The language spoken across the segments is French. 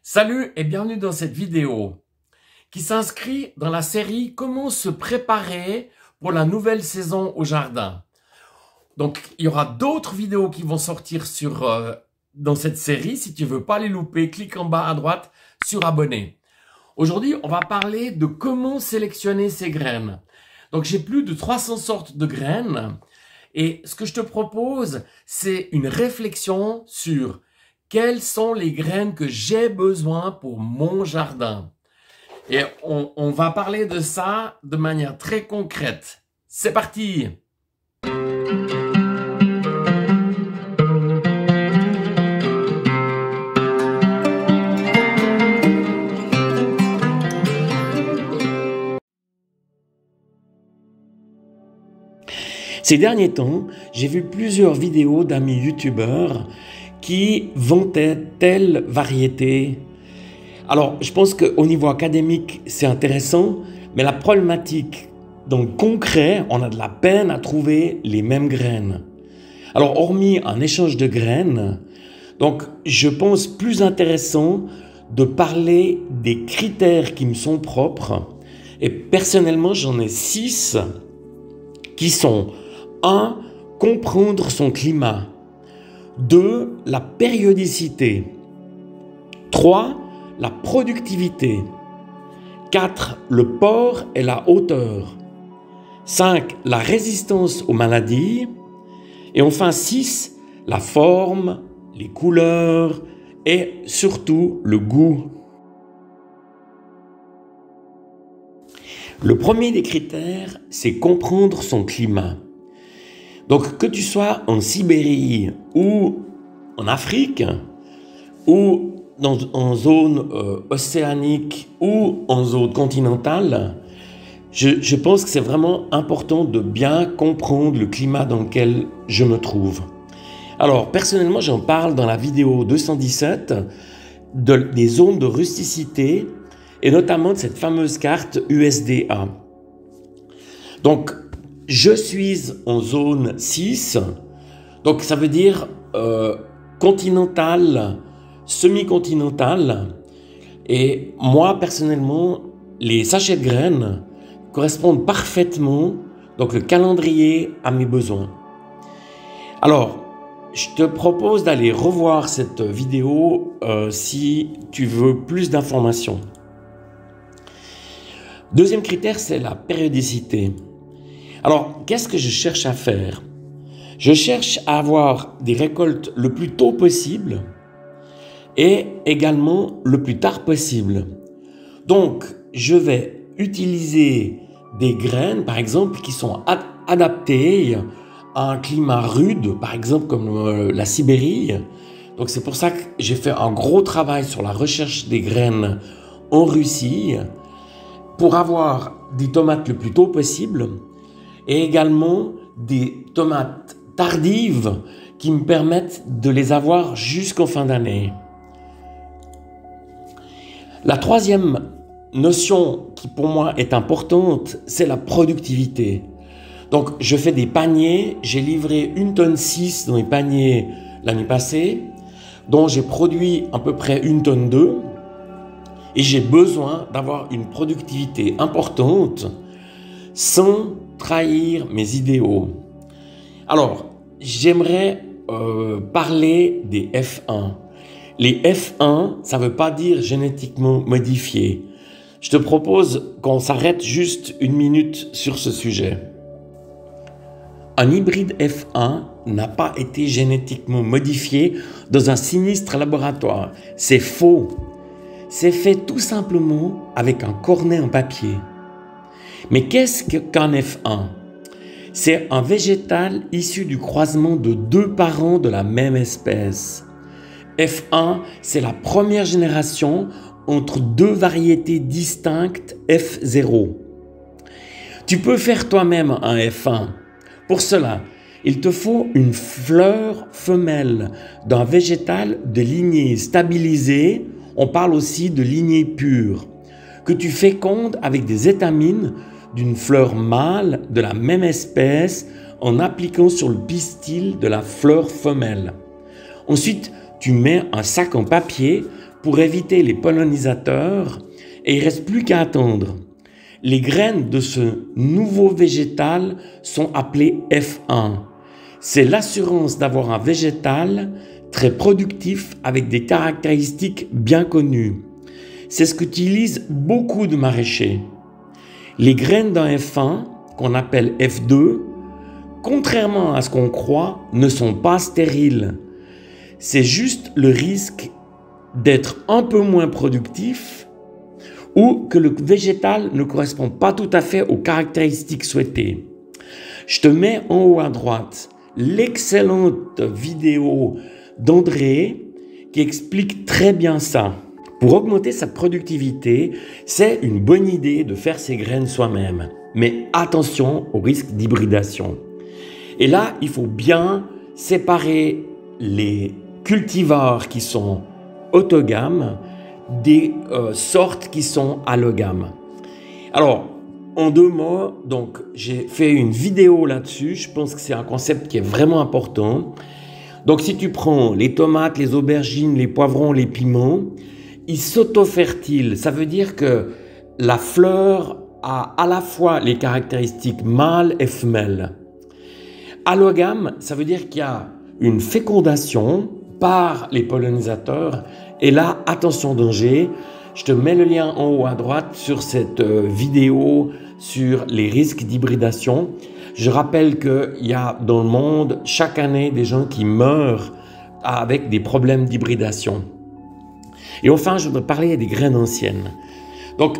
Salut et bienvenue dans cette vidéo qui s'inscrit dans la série Comment se préparer pour la nouvelle saison au jardin. Donc, il y aura d'autres vidéos qui vont sortir dans cette série. Si tu veux pas les louper, clique en bas à droite sur abonner. Aujourd'hui, on va parler de comment sélectionner ces graines. Donc, j'ai plus de 300 sortes de graines et ce que je te propose, c'est une réflexion sur quelles sont les graines que j'ai besoin pour mon jardin. Et on va parler de ça de manière très concrète. C'est parti! Ces derniers temps, j'ai vu plusieurs vidéos d'amis youtubeurs qui vantaient telle variété. Alors, je pense qu'au niveau académique, c'est intéressant, mais la problématique, dans le concret, on a de la peine à trouver les mêmes graines. Alors, hormis un échange de graines, donc je pense plus intéressant de parler des critères qui me sont propres. Et personnellement, j'en ai 6 qui sont 1. Comprendre son climat. 2. La périodicité. 3. La productivité. 4. Le port et la hauteur. 5. La résistance aux maladies. Et enfin 6. La forme, les couleurs et surtout le goût. Le premier des critères, c'est comprendre son climat. Donc, que tu sois en Sibérie ou en Afrique, ou en zone océanique ou en zone continentale, je pense que c'est vraiment important de bien comprendre le climat dans lequel je me trouve. Alors, personnellement, j'en parle dans la vidéo 217 des zones de rusticité et notamment de cette fameuse carte USDA. Donc, je suis en zone 6, donc ça veut dire continentale, semi-continentale. Et moi, personnellement, les sachets de graines correspondent parfaitement, donc le calendrier, à mes besoins. Alors, je te propose d'aller revoir cette vidéo si tu veux plus d'informations. Deuxième critère, c'est la périodicité. Alors, qu'est-ce que je cherche à faire? Je cherche à avoir des récoltes le plus tôt possible et également le plus tard possible. Donc, je vais utiliser des graines, par exemple, qui sont adaptées à un climat rude, par exemple comme la Sibérie. Donc, c'est pour ça que j'ai fait un gros travail sur la recherche des graines en Russie pour avoir des tomates le plus tôt possible et également des tomates tardives qui me permettent de les avoir jusqu'en fin d'année. La troisième notion qui pour moi est importante, c'est la productivité. Donc je fais des paniers, j'ai livré 1,6 tonne dans les paniers l'année passée, dont j'ai produit à peu près 1,2 tonne et j'ai besoin d'avoir une productivité importante sans trahir mes idéaux. Alors, j'aimerais parler des F1. Les F1, ça ne veut pas dire génétiquement modifié. Je te propose qu'on s'arrête juste 1 minute sur ce sujet. Un hybride F1 n'a pas été génétiquement modifié dans un sinistre laboratoire. C'est faux. C'est fait tout simplement avec un cornet en papier. Mais qu'est-ce qu'un F1? C'est un végétal issu du croisement de 2 parents de la même espèce. F1, c'est la première génération entre 2 variétés distinctes F0. Tu peux faire toi-même un F1. Pour cela, il te faut une fleur femelle d'un végétal de lignée stabilisée, on parle aussi de lignée pure, que tu fécondes avec des étamines d'une fleur mâle de la même espèce en appliquant sur le pistil de la fleur femelle. Ensuite, tu mets un sac en papier pour éviter les pollinisateurs et il ne reste plus qu'à attendre. Les graines de ce nouveau végétal sont appelées F1. C'est l'assurance d'avoir un végétal très productif avec des caractéristiques bien connues. C'est ce qu'utilisent beaucoup de maraîchers. Les graines d'un F1, qu'on appelle F2, contrairement à ce qu'on croit, ne sont pas stériles. C'est juste le risque d'être un peu moins productif ou que le végétal ne correspond pas tout à fait aux caractéristiques souhaitées. Je te mets en haut à droite l'excellente vidéo d'André qui explique très bien ça. Pour augmenter sa productivité, c'est une bonne idée de faire ses graines soi-même. Mais attention au risque d'hybridation. Et là, il faut bien séparer les cultivars qui sont autogames des sortes qui sont allogames. Alors, en 2 mots, donc j'ai fait une vidéo là-dessus. Je pense que c'est un concept qui est vraiment important. Donc, si tu prends les tomates, les aubergines, les poivrons, les piments, ils s'auto-fertilent. Ça veut dire que la fleur a à la fois les caractéristiques mâles et femelles. Allogame, ça veut dire qu'il y a une fécondation par les pollinisateurs. Et là, attention danger, je te mets le lien en haut à droite sur cette vidéo sur les risques d'hybridation. Je rappelle qu'il y a dans le monde chaque année des gens qui meurent avec des problèmes d'hybridation. Et enfin, je voudrais parler des graines anciennes. Donc,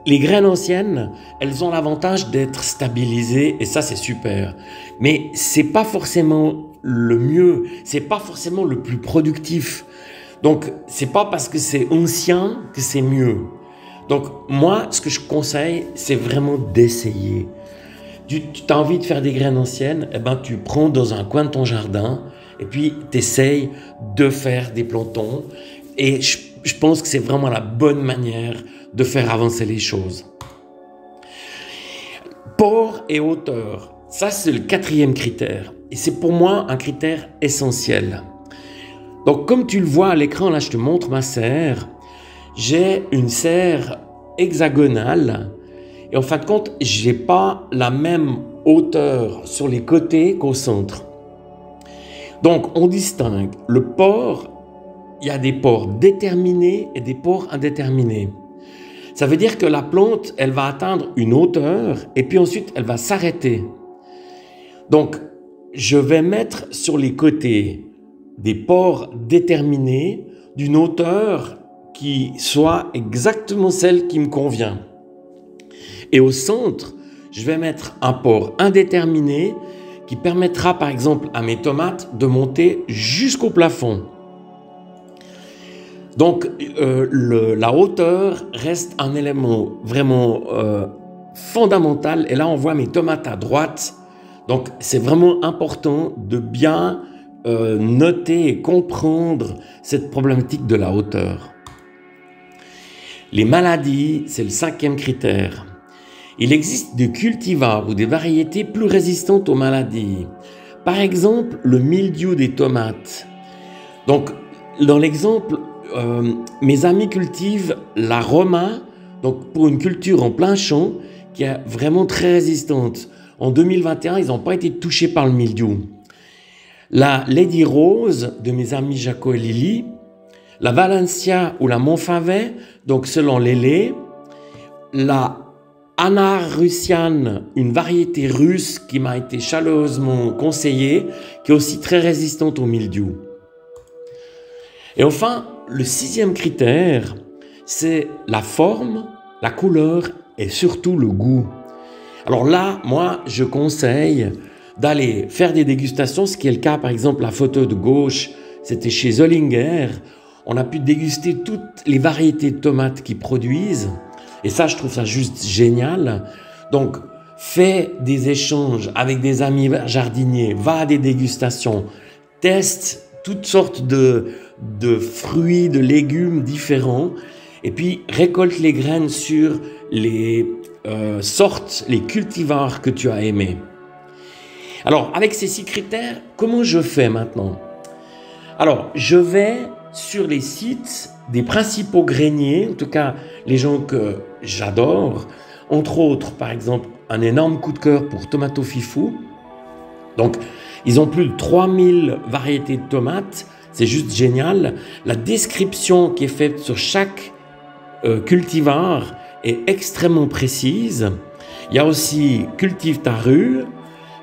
les graines anciennes, elles ont l'avantage d'être stabilisées et ça, c'est super. Mais c'est pas forcément le mieux, c'est pas forcément le plus productif. Donc, c'est pas parce que c'est ancien que c'est mieux. Donc, moi, ce que je conseille, c'est vraiment d'essayer. Tu as envie de faire des graines anciennes, eh ben, tu prends dans un coin de ton jardin et puis tu essayes de faire des plantons. Et je pense que c'est vraiment la bonne manière de faire avancer les choses. Port et hauteur, ça c'est le 4e critère. Et c'est pour moi un critère essentiel. Donc comme tu le vois à l'écran, là je te montre ma serre. J'ai une serre hexagonale. Et en fin de compte, je n'ai pas la même hauteur sur les côtés qu'au centre. Donc on distingue le port. Il y a des pores déterminés et des pores indéterminés. Ça veut dire que la plante, elle va atteindre une hauteur et puis ensuite, elle va s'arrêter. Donc, je vais mettre sur les côtés des pores déterminés d'une hauteur qui soit exactement celle qui me convient. Et au centre, je vais mettre un pore indéterminé qui permettra par exemple à mes tomates de monter jusqu'au plafond. Donc, la hauteur reste un élément vraiment fondamental. Et là, on voit mes tomates à droite. Donc, c'est vraiment important de bien noter et comprendre cette problématique de la hauteur. Les maladies, c'est le 5e critère. Il existe des cultivars ou des variétés plus résistantes aux maladies. Par exemple, le mildiou des tomates. Donc, dans l'exemple, mes amis cultivent la Roma, donc pour une culture en plein champ, qui est vraiment très résistante. En 2021, ils n'ont pas été touchés par le mildiou. La Lady Rose de mes amis Jaco et Lily, la Valencia ou la Montfavet, donc selon les laits, la Anar russiane, une variété russe qui m'a été chaleureusement conseillée, qui est aussi très résistante au mildiou. Et enfin, le 6e critère, c'est la forme, la couleur et surtout le goût. Alors là, moi, je conseille d'aller faire des dégustations, ce qui est le cas, par exemple, la photo de gauche, c'était chez Zollinger. On a pu déguster toutes les variétés de tomates qu'ils produisent. Et ça, je trouve ça juste génial. Donc, fais des échanges avec des amis jardiniers, va à des dégustations, teste toutes sortes de fruits, de légumes différents, et puis récolte les graines sur les sortes, les cultivars que tu as aimés. Alors, avec ces 6 critères, comment je fais maintenant? Alors, je vais sur les sites des principaux greniers, en tout cas les gens que j'adore, entre autres, par exemple, un énorme coup de cœur pour Tomato Fifou. Donc, ils ont plus de 3000 variétés de tomates, c'est juste génial. La description qui est faite sur chaque cultivar est extrêmement précise. Il y a aussi Cultive ta rue,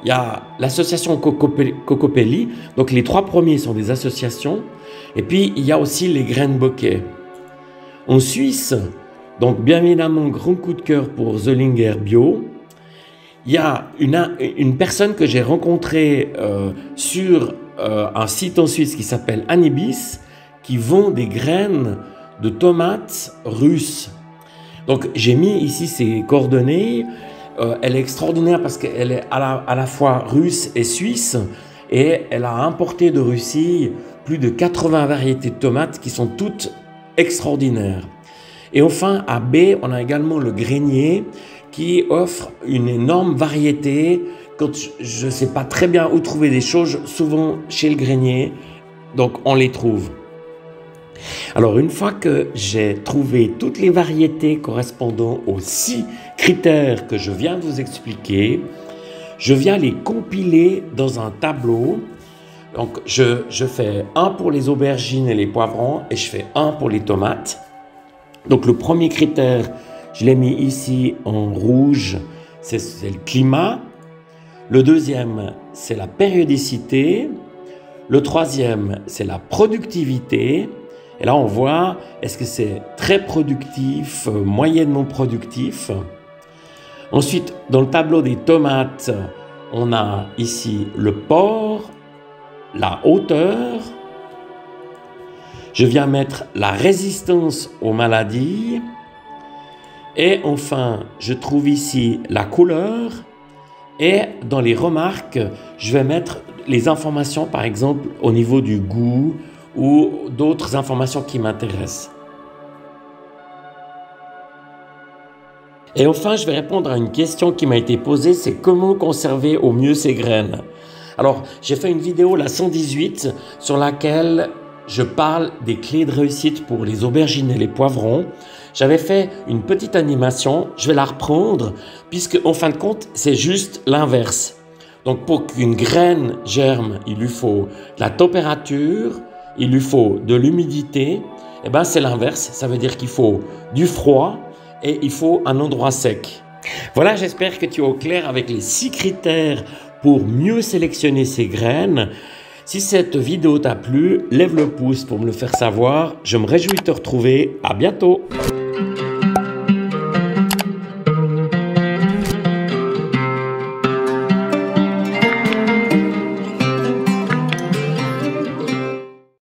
il y a l'association Cocopelli, donc les 3 premiers sont des associations, et puis il y a aussi les graines bokeh. En Suisse, donc bien évidemment, grand coup de cœur pour Zollinger Bio. Il y a une personne que j'ai rencontrée sur un site en Suisse qui s'appelle Anibis, qui vend des graines de tomates russes. Donc j'ai mis ici ses coordonnées. Elle est extraordinaire parce qu'elle est à la fois russe et suisse, et elle a importé de Russie plus de 80 variétés de tomates qui sont toutes extraordinaires. Et enfin, à B, on a également le grenier qui offre une énorme variété. Quand je ne sais pas très bien où trouver des choses, souvent chez le grenier, donc on les trouve. Alors une fois que j'ai trouvé toutes les variétés correspondant aux 6 critères que je viens de vous expliquer, je viens les compiler dans un tableau. Donc je fais un pour les aubergines et les poivrons et je fais un pour les tomates. Donc le premier critère, je l'ai mis ici en rouge, c'est le climat. Le deuxième, c'est la périodicité. Le troisième, c'est la productivité. Et là, on voit, est-ce que c'est très productif, moyennement productif. Ensuite, dans le tableau des tomates, on a ici le port, la hauteur. Je viens mettre la résistance aux maladies. Et enfin, je trouve ici la couleur. Et dans les remarques, je vais mettre les informations, par exemple, au niveau du goût ou d'autres informations qui m'intéressent. Et enfin, je vais répondre à une question qui m'a été posée, c'est comment conserver au mieux ces graines. Alors, j'ai fait une vidéo, la 118, sur laquelle je parle des clés de réussite pour les aubergines et les poivrons. J'avais fait une petite animation, je vais la reprendre, puisque en fin de compte, c'est juste l'inverse. Donc, pour qu'une graine germe, il lui faut de la température, il lui faut de l'humidité. Et bien, c'est l'inverse, ça veut dire qu'il faut du froid et il faut un endroit sec. Voilà, j'espère que tu es au clair avec les 6 critères pour mieux sélectionner ces graines. Si cette vidéo t'a plu, lève le pouce pour me le faire savoir. Je me réjouis de te retrouver. À bientôt.